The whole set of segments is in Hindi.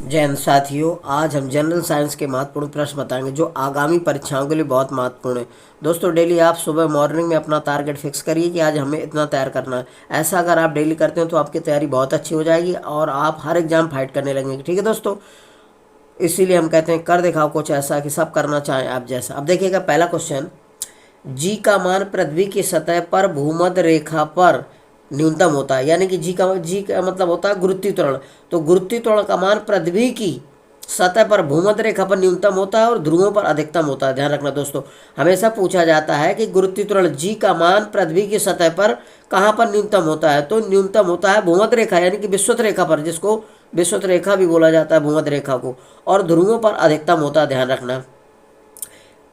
जय हिंद साथियों, आज हम जनरल साइंस के महत्वपूर्ण प्रश्न बताएंगे जो आगामी परीक्षाओं के लिए बहुत महत्वपूर्ण है। दोस्तों, डेली आप सुबह मॉर्निंग में अपना टारगेट फिक्स करिए कि आज हमें इतना तैयार करना है। ऐसा अगर आप डेली करते हो तो आपकी तैयारी बहुत अच्छी हो जाएगी और आप हर एग्जाम फाइट करने लगेंगे। ठीक है दोस्तों, इसीलिए हम कहते हैं कर दिखाओ कुछ ऐसा कि सब करना चाहें आप जैसा। अब देखिएगा पहला क्वेश्चन, जी का मान पृथ्वी की सतह पर भूमध्य रेखा पर न्यूनतम होता है। यानी कि जी का मतलब होता है गुरुत्वीय त्वरण। तो गुरुत्वीय त्वरण का मान पृथ्वी की सतह पर भूमध्य रेखा पर न्यूनतम होता है और ध्रुवों पर अधिकतम होता है। ध्यान रखना दोस्तों, हमेशा पूछा जाता है कि गुरुत्वीय त्वरण जी का मान पृथ्वी की सतह पर कहाँ पर न्यूनतम होता है। तो न्यूनतम होता है भूमध्य रेखा यानी कि विषुवत रेखा पर, जिसको विषुवत रेखा भी बोला जाता है भूमध्य रेखा को, और ध्रुवों पर अधिकतम होता है। ध्यान रखना।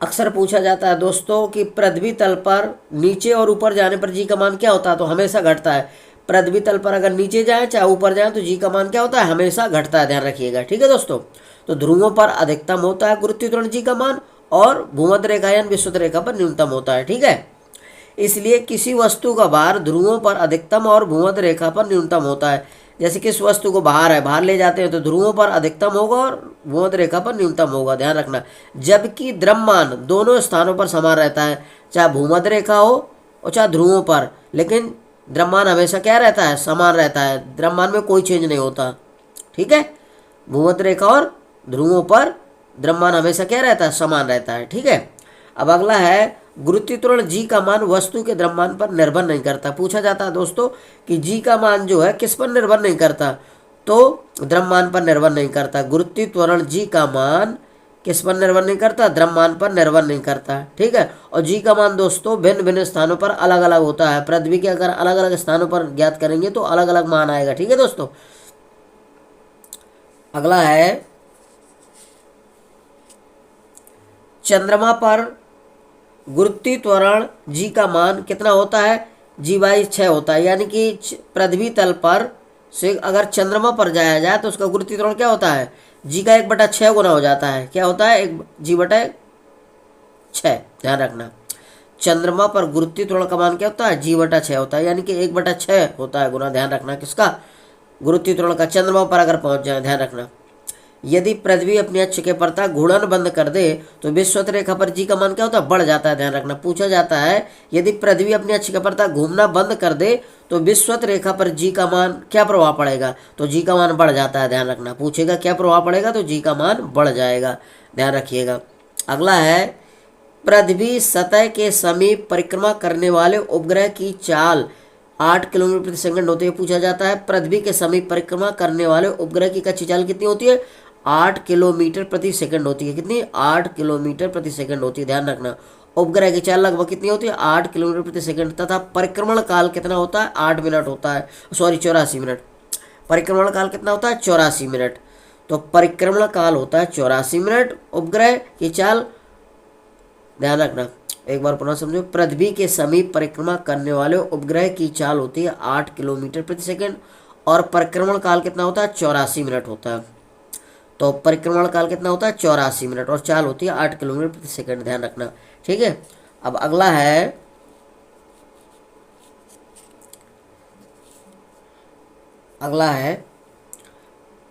अक्सर पूछा जाता है दोस्तों कि पृथ्वी तल पर नीचे और ऊपर जाने पर जी का मान क्या होता है, तो हमेशा घटता है। पृथ्वी तल पर अगर नीचे जाए चाहे ऊपर जाए तो जी का मान क्या होता है, हमेशा घटता है। ध्यान रखिएगा। ठीक है दोस्तों, तो ध्रुवों पर अधिकतम होता है गुरुत्वीय त्वरण जी का मान, और भूमध्य रेखा यानी विषुवत रेखा पर न्यूनतम होता है। ठीक है, इसलिए किसी वस्तु का भार ध्रुवों पर अधिकतम और भूमध्य रेखा पर न्यूनतम होता है। जैसे किस वस्तु को बाहर ले जाते हैं तो ध्रुवों पर अधिकतम होगा और भूमध्य रेखा पर न्यूनतम होगा। ध्यान रखना। जबकि द्रव्यमान दोनों स्थानों पर समान रहता है, चाहे भूमध्य रेखा हो और चाहे ध्रुवों पर, लेकिन द्रव्यमान हमेशा क्या रहता है, समान रहता है। द्रव्यमान में कोई चेंज नहीं होता। ठीक है, भूमध्य रेखा और ध्रुवों पर द्रव्यमान हमेशा क्या रहता है, समान रहता है। ठीक है, अब अगला है, गुरुत्वीय त्वरण जी का मान वस्तु के द्रव्यमान पर निर्भर नहीं करता। पूछा जाता है दोस्तों कि जी का मान जो है किस पर निर्भर नहीं करता, तो द्रव्यमान पर निर्भर नहीं करता। गुरुत्वीय त्वरण जी का मान किस पर निर्भर नहीं करता, द्रव्यमान पर निर्भर नहीं करता। ठीक है, और जी का मान दोस्तों भिन्न भिन्न स्थानों पर अलग अलग होता है। पृथ्वी के अगर अलग अलग स्थानों पर ज्ञात करेंगे तो अलग अलग मान आएगा। ठीक है दोस्तों, अगला है, चंद्रमा पर गुरुत्वीय त्वरण जी का मान कितना होता है, जी/6 होता है। यानी कि पृथ्वी तल पर से अगर चंद्रमा पर जाया जाए तो उसका गुरुत्वीय त्वरण क्या होता है, जी का 1/6 गुना हो जाता है। क्या होता है, एक जी/6। ध्यान रखना, चंद्रमा पर गुरुत्वीय त्वरण का मान क्या होता है, जी/6 होता है। यानी कि 1/6 होता है गुना। ध्यान रखना किसका, गुरुत्वीय त्वरण का, चंद्रमा पर अगर पहुंच जाए। ध्यान रखना, यदि पृथ्वी अपनी अक्ष के प्रता घूर्णन बंद कर दे तो विषुवत रेखा पर जी का मान क्या होता है, बढ़ जाता है। ध्यान रखना, पूछा जाता है यदि पृथ्वी अपनी अक्ष के प्रता घूमना बंद कर दे तो विषुवत रेखा पर जी का मान क्या प्रभाव पड़ेगा, तो जी का मान बढ़ जाता है। ध्यान रखना, पूछेगा क्या प्रभाव पड़ेगा, तो जी का मान बढ़ जाएगा। ध्यान रखिएगा। अगला है, पृथ्वी सतह के समीप परिक्रमा करने वाले उपग्रह की चाल 8 किलोमीटर प्रति सेकंड होती है। पूछा जाता है पृथ्वी के समीप परिक्रमा करने वाले उपग्रह की कच्ची चाल कितनी होती है, 8 किलोमीटर प्रति सेकंड होती है। कितनी, 8 किलोमीटर प्रति सेकंड होती है। ध्यान रखना, उपग्रह की चाल लगभग कितनी होती है, 8 किलोमीटर प्रति सेकंड। तथा परिक्रमण काल कितना होता है, 8 मिनट होता है, सॉरी 84 मिनट। परिक्रमण काल कितना होता है, 84 मिनट। तो परिक्रमण काल होता है 84 मिनट। उपग्रह की चाल, ध्यान रखना एक बार पुनः समझो, पृथ्वी के समीप परिक्रमा करने वाले उपग्रह की चाल होती है 8 किलोमीटर प्रति सेकंड और परिक्रमण काल कितना होता है, 84 मिनट होता है। तो परिक्रमण काल कितना होता है, 84 मिनट, और चाल होती है 8 किलोमीटर प्रति सेकंड। ध्यान रखना। ठीक है, अब अगला है,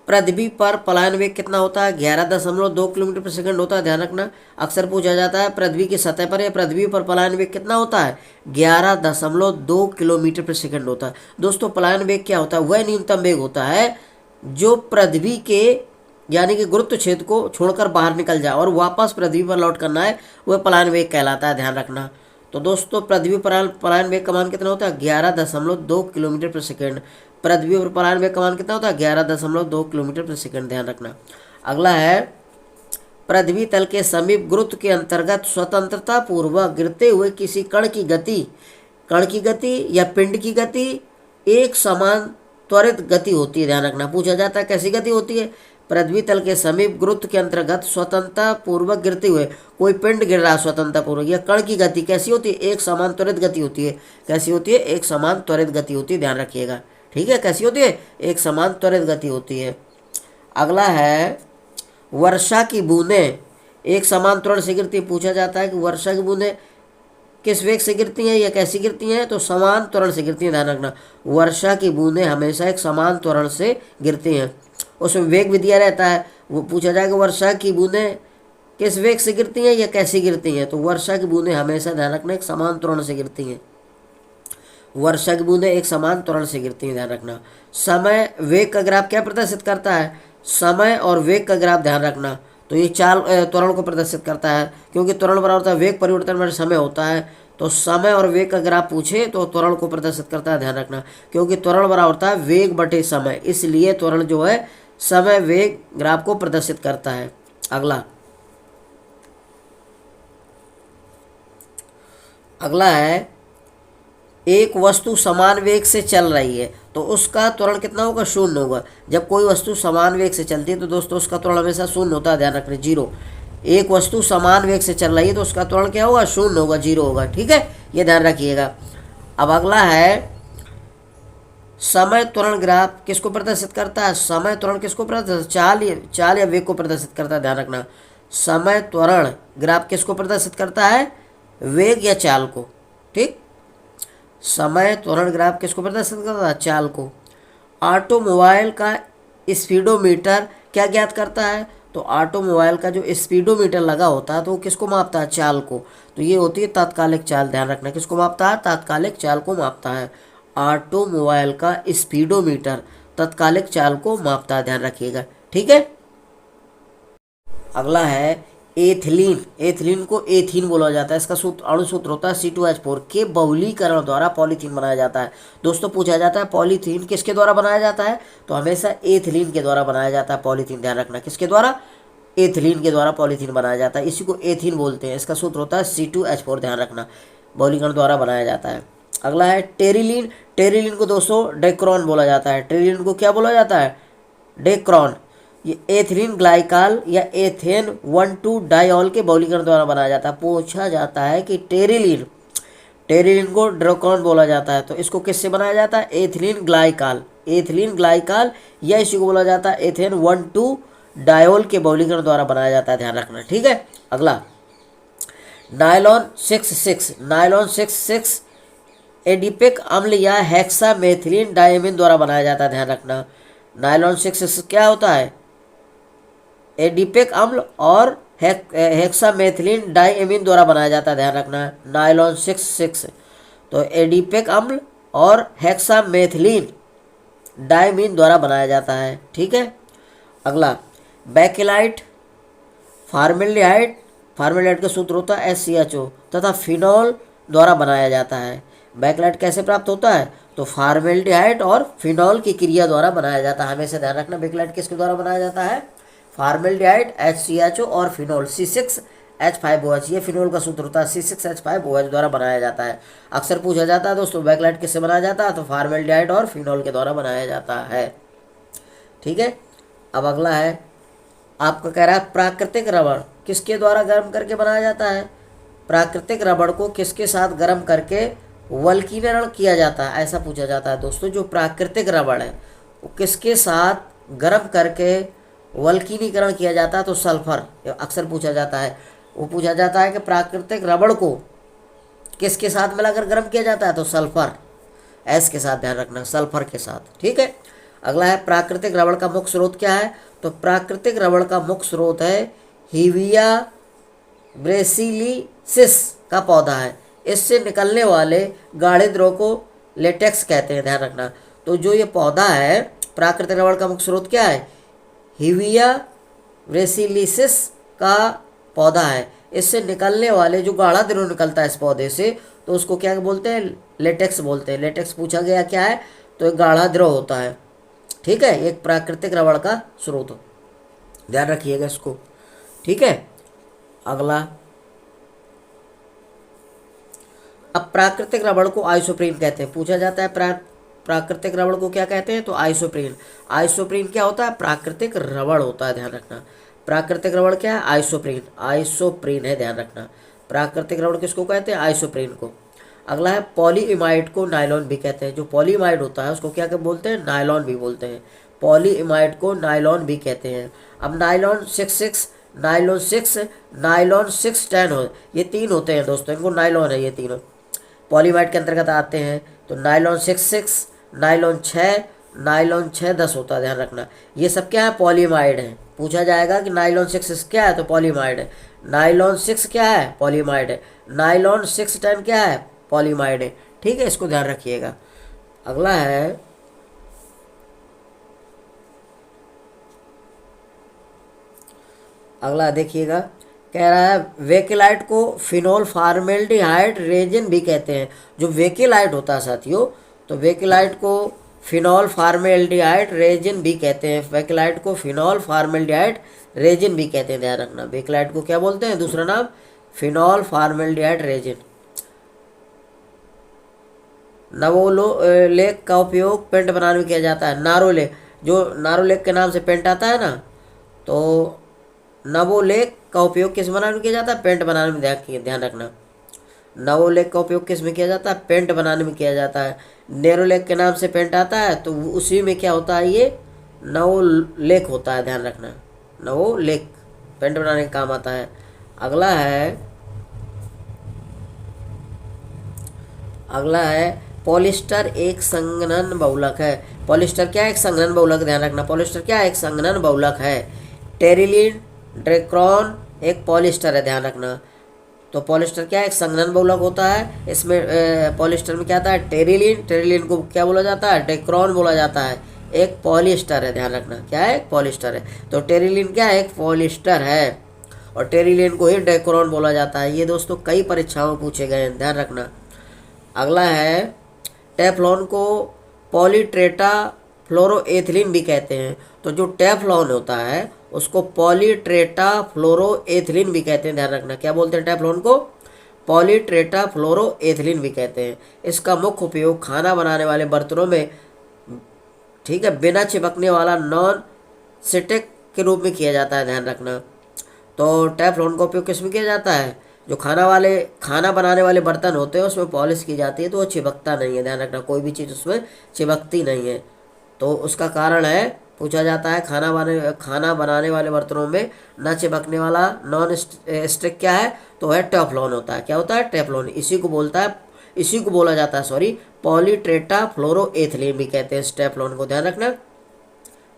पृथ्वी पर पलायन वेग कितना होता है, 11.2 किलोमीटर प्रति सेकंड होता है। ध्यान रखना, अक्सर पूछा जाता है पृथ्वी की सतह पर या पृथ्वी पर पलायन वेग कितना होता है, 11.2 किलोमीटर प्रति सेकंड होता है। दोस्तों, पलायन वेग क्या होता है, वह न्यूनतम वेग होता है जो पृथ्वी के यानी कि गुरुत्व क्षेत्र को छोड़कर बाहर निकल जाए और वापस पृथ्वी पर लौट करना है, वह पलायन वेग कहलाता है। ध्यान रखना। तो दोस्तों, पृथ्वी पर पलायन वेग का मान कितना होता है, 11.2 किलोमीटर प्रति सेकंड। पृथ्वी पर पलायन वेग का मान कितना होता है, 11.2 किलोमीटर प्रति सेकंड। ध्यान रखना। अगला है, पृथ्वी तल के समीप गुरुत्व के अंतर्गत स्वतंत्रता पूर्वक गिरते हुए किसी कण की गति या पिंड की गति एक समान त्वरित गति होती है। ध्यान रखना, पूछा जाता है कैसी गति होती है, पृथ्वी तल के समीप गुरुत्व के अंतर्गत स्वतंत्रता पूर्वक गिरते हुए कोई पिंड गिर रहा है स्वतंत्रता पूर्वक, या कण की गति कैसी होती है, एक समान त्वरित गति होती है। कैसी होती है, एक समान त्वरित गति होती है। ध्यान रखिएगा। ठीक है, कैसी होती है, एक समान त्वरित गति होती है। अगला है, वर्षा की बूंदें एक समान त्वरण से गिरती है। पूछा जाता है कि वर्षा की बूंदें किस वेग से गिरती हैं या कैसी गिरती हैं, तो समान त्वरण से गिरती हैं। ध्यान रखना, वर्षा की बूंदें हमेशा एक समान त्वरण से गिरती हैं। उसमें वेग भी दिया रहता है। वो पूछा जाएगा वर्षा की बूंदें किस वेग से गिरती हैं या कैसी गिरती हैं, तो वर्षा की बूंदें हमेशा ध्यान रखना एक समान त्वरण से गिरती हैं। वर्षा की बूंदें एक समान त्वरण से गिरती हैं, ध्यान रखना। समय वेग का ग्राफ क्या प्रदर्शित करता है, समय और वेग का ग्राफ ध्यान रखना। तो ये चाल त्वरण को प्रदर्शित करता है, क्योंकि त्वरण बराबर होता है वेग परिवर्तन में समय होता है। तो समय और वेग का ग्राफ पूछे तो त्वरण को प्रदर्शित करता है, ध्यान रखना, क्योंकि त्वरण बराबर होता है वेग बटे समय, इसलिए त्वरण जो है समय वेग ग्राफ को प्रदर्शित करता है। अगला अगला है एक वस्तु समान वेग से चल रही है तो उसका त्वरण कितना होगा, शून्य होगा। जब कोई वस्तु समान वेग से चलती है तो दोस्तों उसका त्वरण हमेशा शून्य होता है, ध्यान रखना, जीरो। एक वस्तु समान वेग से चल रही है तो उसका त्वरण क्या होगा, शून्य होगा, जीरो होगा, ठीक है, ये ध्यान रखिएगा। अब अगला है समय त्वरण ग्राफ किसको प्रदर्शित करता है, समय त्वरण किसको प्रदर्शित, चाल या वेग को प्रदर्शित करता है, ध्यान रखना। समय त्वरण ग्राफ किसको प्रदर्शित करता है, वेग या चाल को, ठीक। समय त्वरण ग्राफ किसको प्रदर्शित करता है, चाल को। ऑटोमोबाइल का स्पीडोमीटर क्या ज्ञात करता है, तो ऑटोमोबाइल का जो स्पीडोमीटर लगा होता है तो वो किसको मापता है, चाल को। तो ये होती है तात्कालिक चाल, ध्यान रखना, किसको मापता है, तात्कालिक चाल को मापता है। ऑटोमोबाइल का स्पीडोमीटर तात्कालिक चाल को मापता है, ध्यान रखिएगा, ठीक है। अगला है एथिलीन। एथिलीन को एथीन बोला जाता है। इसका सूत्र अणुसूत्र होता है C2H4 के बहुलीकरण द्वारा पॉलीथीन बनाया जाता है। दोस्तों पूछा जाता है पॉलीथीन किसके द्वारा बनाया जाता है, तो हमेशा एथिलीन के द्वारा बनाया जाता है पॉलीथीन, ध्यान रखना, किसके द्वारा, एथिलीन के द्वारा पॉलीथीन बनाया जाता है, इसी को एथीन बोलते हैं। इसका सूत्र होता है C2H4, ध्यान रखना, बहुलीकरण द्वारा बनाया जाता है। अगला है टेरिलीन। टेरिलीन को दोस्तों डेक्रॉन बोला जाता है। टेरिलीन को क्या बोला जाता है, डेक्रॉन। ये एथिलीन ग्लाइकाल या एथेन 1,2 डाइऑल के बहुलीकरण द्वारा बनाया जाता है। पूछा जाता है कि टेरिलीन को ड्रोकॉन बोला जाता है तो इसको किससे बनाया जाता है, एथिलीन ग्लाइकाल। एथिलीन ग्लाइकाल या इसी को बोला जाता है एथेन 1,2 डाइऑल के बहुलीकरण द्वारा बनाया जाता है, ध्यान रखना, ठीक है। अगला नायलॉन 6,6। नायलॉन 6,6 एडिपिक अम्ल या हेक्सामेथिलीन डायमीन द्वारा बनाया जाता है, ध्यान रखना। नायलॉन 6,6 क्या होता है, एडिपिक अम्ल और हेक्सामेथिलीन डायमीन द्वारा बनाया जाता है, ध्यान रखना। नायलॉन 6,6 तो एडिपिक अम्ल और हेक्सामेथिलीन डायमीन द्वारा बनाया जाता है, ठीक है। अगला बेकेलाइट फार्मेल्डिहाइड। फार्मेल्डिहाइड का सूत्र होता है HCHO तथा फिनॉल द्वारा बनाया जाता है। बेकेलाइट कैसे प्राप्त होता है, तो फार्मेल्डिहाइड और फिनॉल की क्रिया द्वारा बनाया जाता है, हमेशा ध्यान रखना। बेकेलाइट किसके द्वारा बनाया जाता है, फार्मेल्डिहाइड HCHO और फिनॉल C6H5OH, ये फिनॉल का सूत्र होता है, C6H5OH द्वारा बनाया जाता है। अक्सर पूछा जाता है दोस्तों बेकेलाइट किससे बनाया जाता है, तो फार्मेल्डिहाइड और फिनॉल के द्वारा बनाया जाता है, ठीक है। अब अगला है आपका कह रहा है प्राकृतिक रबड़ किसके द्वारा गर्म करके बनाया जाता है। प्राकृतिक रबड़ को किसके साथ गर्म करके वल्कीकरण किया जाता है, ऐसा पूछा जाता है दोस्तों। जो प्राकृतिक रबड़ है वो किसके साथ गर्म करके वल्कीनीकरण किया जाता है, तो सल्फर, अक्सर पूछा जाता है। वो पूछा जाता है कि प्राकृतिक रबड़ को किसके साथ मिलाकर गर्म किया जाता है, तो सल्फर, एस के साथ, ध्यान रखना, सल्फर के साथ, ठीक है। अगला है प्राकृतिक रबड़ का मुख्य स्रोत क्या है, तो प्राकृतिक रबड़ का मुख्य स्रोत है हिविया ब्रेसिलिसिस का पौधा है। इससे निकलने वाले गाढ़े द्रव को लेटेक्स कहते हैं, ध्यान रखना। तो जो ये पौधा है प्राकृतिक रबड़ का मुख्य स्रोत क्या है, हिविया ब्रेसिलिसिस का पौधा है। इससे निकलने वाले जो गाढ़ा द्रव निकलता है इस पौधे से, तो उसको क्या बोलते हैं, लेटेक्स बोलते हैं। लेटेक्स पूछा गया क्या है, तो एक गाढ़ा द्रव होता है, ठीक है, एक प्राकृतिक रबड़ का स्रोत, ध्यान रखिएगा इसको, ठीक है। अगला अब प्राकृतिक रबड़ को आइसोप्रीन कहते हैं। पूछा जाता है प्राकृतिक रबड़ को क्या कहते हैं, तो आइसोप्रीन। आइसोप्रीन क्या होता है, प्राकृतिक रबड़ होता है, ध्यान रखना। प्राकृतिक रबड़ क्या है, आइसोप्रीन, आइसोप्रीन है, ध्यान रखना। प्राकृतिक रबड़ किसको कहते हैं, आइसोप्रीन को। अगला है पॉलीइमाइड को नायलॉन भी कहते हैं। जो पॉलीइमाइड होता है उसको क्या बोलते हैं, नायलॉन भी बोलते हैं। पॉलीइमाइड को नायलॉन भी कहते हैं। अब नायलॉन 6,6, नायलॉन 6, नायलॉन 6,10 हो, ये तीन होते हैं दोस्तों, इनको नायलॉन है, ये तीनों पॉलीइमाइड के अंतर्गत आते हैं। तो नायलॉन 6,6, नायलॉन 6, नायलॉन 610 होता है, ध्यान रखना। ये सब क्या है, पॉलीमाइड है। पूछा जाएगा कि नायलॉन 6 क्या है, तो पॉलीमाइड है। नायलॉन 6 क्या है, पॉलीमाइड है। नायलॉन 610 क्या है, पॉलीमाइड है। ठीक है, इसको ध्यान रखिएगा। अगला है, अगला देखिएगा, कह रहा है वेकेलाइट को फिनोल फार्मेल्डिहाइड रेजिन भी कहते हैं। जो वेकेलाइट होता है साथियों, तो वेकेलाइट को फिनोल फार्मेल्डिहाइड रेजिन भी कहते हैं। वेकेलाइट को फिनोल फार्मेल्डिहाइड रेजिन भी कहते हैं, ध्यान रखना। वेकेलाइट को क्या बोलते हैं, दूसरा नाम फिनोल फार्मेल्डिहाइड रेजिन। नवोलेक का उपयोग पेंट बनाने में किया जाता है। नारोलेक, जो नारोलेक के नाम से पेंट आता है ना, तो नवोलेक का उपयोग किस बनाने में किया जाता है, पेंट बनाने में, ध्यान रखना। नवोलेक का उपयोग किस में किया जाता है, पेंट बनाने में किया जाता है। नेरोलेक के नाम से पेंट आता है, तो उसी में क्या होता है, ये नवोलेक होता है, ध्यान रखना। नवोलेक पेंट बनाने का काम आता है। अगला है, अगला है पॉलिस्टर एक संघनन बहुलक है। पॉलिस्टर क्या है, एक संघनन बहुलक, ध्यान रखना। पॉलिस्टर क्या है, एक संघनन बहुलक है। टेरिलीन ड्रेक्रॉन एक पॉलिस्टर है, ध्यान रखना। तो पॉलिस्टर क्या है, एक संघनन बहुलक होता है। इसमें पॉलिस्टर में क्या आता है, टेरिलीन। टेरिलीन को क्या बोला जाता है, डेक्रॉन बोला जाता है। एक पॉलिस्टर है, ध्यान रखना। क्या है, एक पॉलिस्टर है। तो टेरिलीन क्या है, एक पॉलिस्टर है, और टेरिलीन को ही डेक्रॉन बोला जाता है। ये दोस्तों कई परीक्षाओं में पूछे गए हैं, ध्यान रखना। अगला है, टेफ्लॉन को पॉलीट्रेटा फ्लोरोएथिलीन भी कहते हैं। तो जो टेफ्लॉन होता है उसको पॉलीट्रेटा फ्लोरोएथिलीन भी कहते हैं, ध्यान रखना। क्या बोलते हैं, टेफ्लॉन को पॉलीट्रेटा फ्लोरोएथिलीन भी कहते हैं। इसका मुख्य उपयोग खाना बनाने वाले बर्तनों में, ठीक है, बिना चिपकने वाला नॉन स्टिक के रूप में किया जाता है, ध्यान रखना। तो टेफ्लॉन का उपयोग किस में किया जाता है, जो खाना बनाने वाले बर्तन होते हैं उसमें पॉलिश की जाती है, तो वो चिपकता नहीं है, ध्यान रखना। कोई भी चीज़ उसमें चिपकती नहीं है, तो उसका कारण है, पूछा जाता है, खाना बनाने वाले बर्तनों में न चिपकने वाला नॉन स्टिक क्या है, तो है टेफ्लॉन होता है। क्या होता है, टेफ्लॉन। इसी को बोला जाता है, सॉरी, पॉलीट्रेटा फ्लोरोएथिलीन भी कहते हैं इस टेफ्लॉन को, ध्यान रखना।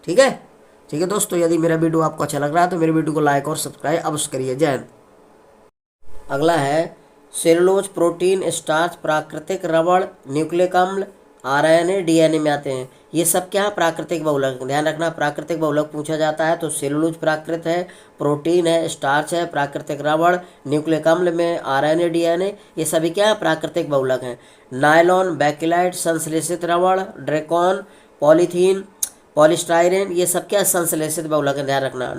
ठीक है, ठीक है दोस्तों, यदि मेरा वीडियो आपको अच्छा लग रहा है तो मेरे वीडियो को लाइक और सब्सक्राइब अवश्य करिए। जय हिंद। अगला है, सेलुलोज प्रोटीन स्टार्च प्राकृतिक रबड़ न्यूक्लिक अम्ल आरएनए डीएनए में आते हैं। ये सब क्या है, प्राकृतिक बहुलक, ध्यान रखना। प्राकृतिक बहुलक पूछा जाता है तो सेलुलोज प्राकृत है, प्रोटीन है, स्टार्च है, प्राकृतिक रबड़, न्यूक्लिक अम्ल में आरएनए डीएनए, ये सभी क्या है, प्राकृतिक बहुलक हैं। नायलॉन, बैकेलाइट, संश्लेषित रबड़, ड्रेकॉन, पॉलीथीन, पॉलीस्टाइरेन, ये सब क्या संश्लेषित बहुलक है, ध्यान रखना।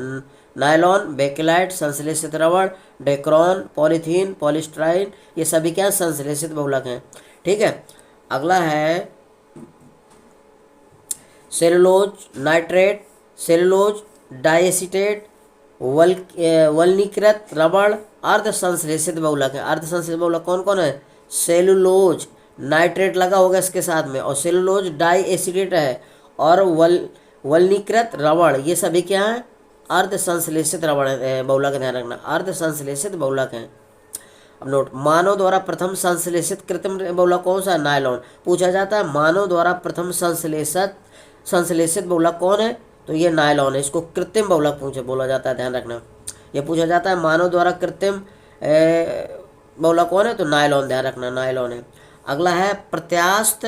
नायलॉन, बेकेलाइट, संश्लेषित रबड़, डेक्रॉन, पॉलीथीन, पॉलीस्टाइरीन, ये सभी क्या संश्लेषित बहुलक हैं। ठीक है, अगला है सेलुलोज नाइट्रेट, सेलुलोज डाइएसिटेट, वल्नीकृत रबड़ अर्ध संश्लेषित बहुलक है। अर्ध संश्लेषित बहुलक कौन कौन है, सेलुलोज नाइट्रेट लगा होगा इसके साथ में, और सेलुलोज डाइएसिटेट है, और वल्नीकृत रबड़, ये सभी क्या हैं, अर्ध संश्लेषित रबड़ बहुलक, ध्यान रखना। अर्ध संश्लेषित बहुलक हैं। अब नोट, मानव द्वारा प्रथम संश्लेषित कृत्रिम बहुलक कौन सा है, नायलॉन। पूछा जाता है मानव द्वारा प्रथम संश्लेषित बहुलक कौन है, तो ये नायलॉन है। इसको कृत्रिम बहुलक बोला जाता है, ध्यान रखना। ये पूछा जाता है मानव द्वारा कृत्रिम बहुलक कौन है, तो नायलॉन, ध्यान रखना, नायलॉन है। अगला है प्रत्यास्थ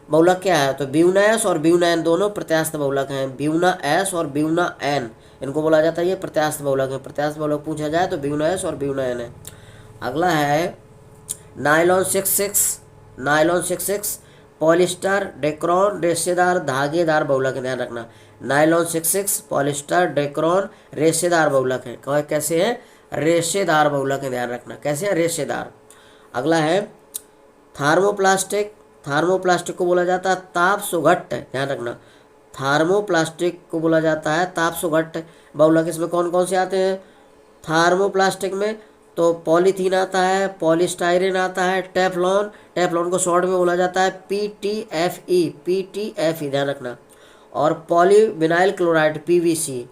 बहुलक क्या है, तो ब्यूना एस और ब्यूना एन दोनों प्रत्यास्थ बहुलक हैं। ब्यूना एस और ब्यूना एन, इनको बोला जाता है ये प्रत्यास्थ बहुलक है। प्रत्यास्थ बहुलक पूछा जाए तो ब्यूना एस और ब्यूना एन है। अगला है नायलॉन 66, नायलॉन 66 पॉलिस्टर डेक्रॉन रेशेदार धागेदार बहुलक है, ध्यान रखना। नायलॉन 66 पॉलिस्टर डेक्रॉन रेशेदार बहुलक है। कैसे है, रेशेदार बहुलक है, ध्यान रखना। कैसे है, रेशेदार। अगला है थार्मोप्लास्टिक, थार्मोप्लास्टिक को बोला जाता है ताप सुघट्ट, ध्यान रखना। थार्मोप्लास्टिक को बोला जाता है ताप सुघट्ट बहुलक। इसमें कौन कौन से आते हैं थार्मोप्लास्टिक में, तो पॉलीथीन आता है, पॉलीस्टाइरीन आता है, टेफ्लॉन, टेफ्लॉन को शॉर्ट में बोला जाता है पीटीएफई, पीटीएफई, ध्यान रखना। और polyvinyl chloride PVC,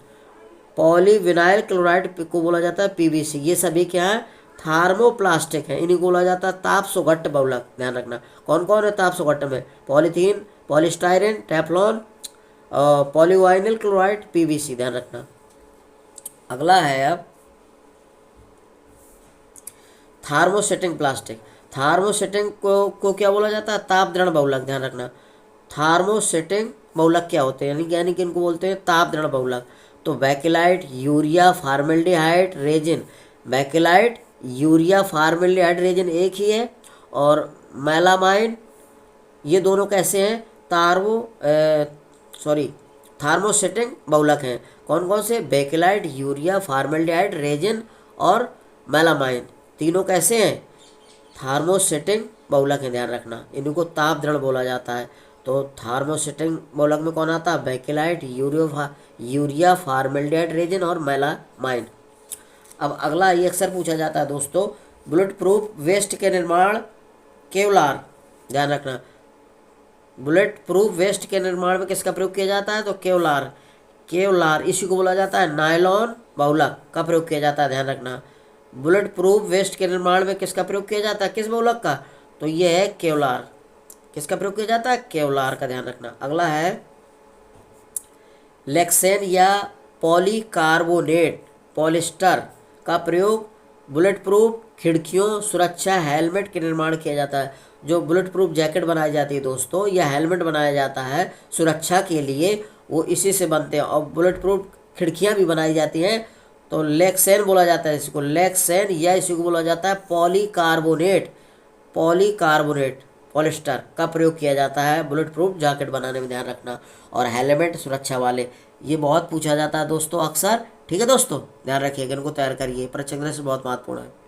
polyvinyl chloride को बोला जाता है पीवीसी। ये सभी क्या है, थार्मोप्लास्टिक है, इन्हीं को बोला जाता है ताप सुघट्ट बहुलक, ध्यान रखना। कौन कौन है ताप सुघट्ट में, polythene, polystyrene, Teflon polyvinyl chloride PVC, ध्यान रखना। अगला है अब थार्मोसेटिंग प्लास्टिक। थार्मोसेटिंग को क्या बोला जाता है? ताप दृढ़ बहुलक, ध्यान रखना। थार्मोसेटिंग बहुलक क्या होते हैं, यानी कि इनको बोलते हैं ताप दृढ़ बहुलक। तो Bakelite, urea, formaldehyde, resin. Bakelite, urea, formaldehyde, resin एक ही है। और मेलामाइन, ये दोनों कैसे हैं? थार्मोसेटिंग बहुलक हैं। कौन कौन से? बेकेलाइट, यूरिया, फार्मेल्डिहाइड, रेजिन और मेलामाइन, तीनों कैसे हैं? थार्मोसेटिंग बहुलक हैं, ध्यान रखना। इनको ताप दृढ़ बोला जाता है। तो थार्मोसेटिंग बहुलक में कौन आता है? बेकेलाइट, यूरिया, फार्मेल्डिहाइड, रेजिन और मेलामाइन। अब अगला ये अक्सर पूछा जाता है दोस्तों, बुलेट प्रूफ वेस्ट के निर्माण केवलार, ध्यान रखना। बुलेट प्रूफ वेस्ट के निर्माण में किसका प्रयोग किया जाता है? तो केवलार। केवलार इसी को बोला जाता है नायलॉन बहुलक का प्रयोग किया जाता है, ध्यान रखना। बुलेट प्रूफ वेस्ट के निर्माण में किसका प्रयोग किया जाता है? किस बहुलक का? तो ये है केवलार। किसका प्रयोग किया जाता है? केवलार का, ध्यान रखना। अगला है लेक्सेन या पॉलीकार्बोनेट पॉलिस्टर का प्रयोग बुलेट प्रूफ खिड़कियों, सुरक्षा, हेलमेट के निर्माण किया जाता है। जो बुलेट प्रूफ जैकेट बनाई जाती है दोस्तों, या हेलमेट बनाया जाता है सुरक्षा के लिए, वो इसी से बनते हैं। और बुलेट प्रूफ खिड़कियाँ भी बनाई जाती हैं, तो लेक्सेन बोला जाता है इसको, लेक्सेन, या इसी को बोला जाता है पॉलीकार्बोनेट पॉलिस्टर का प्रयोग किया जाता है बुलेट प्रूफ जैकेट बनाने में, ध्यान रखना। और हेलमेट सुरक्षा वाले, ये बहुत पूछा जाता है दोस्तों अक्सर, ठीक है दोस्तों, ध्यान रखिएगा, इनको तैयार करिए, परीक्षा से बहुत महत्वपूर्ण है।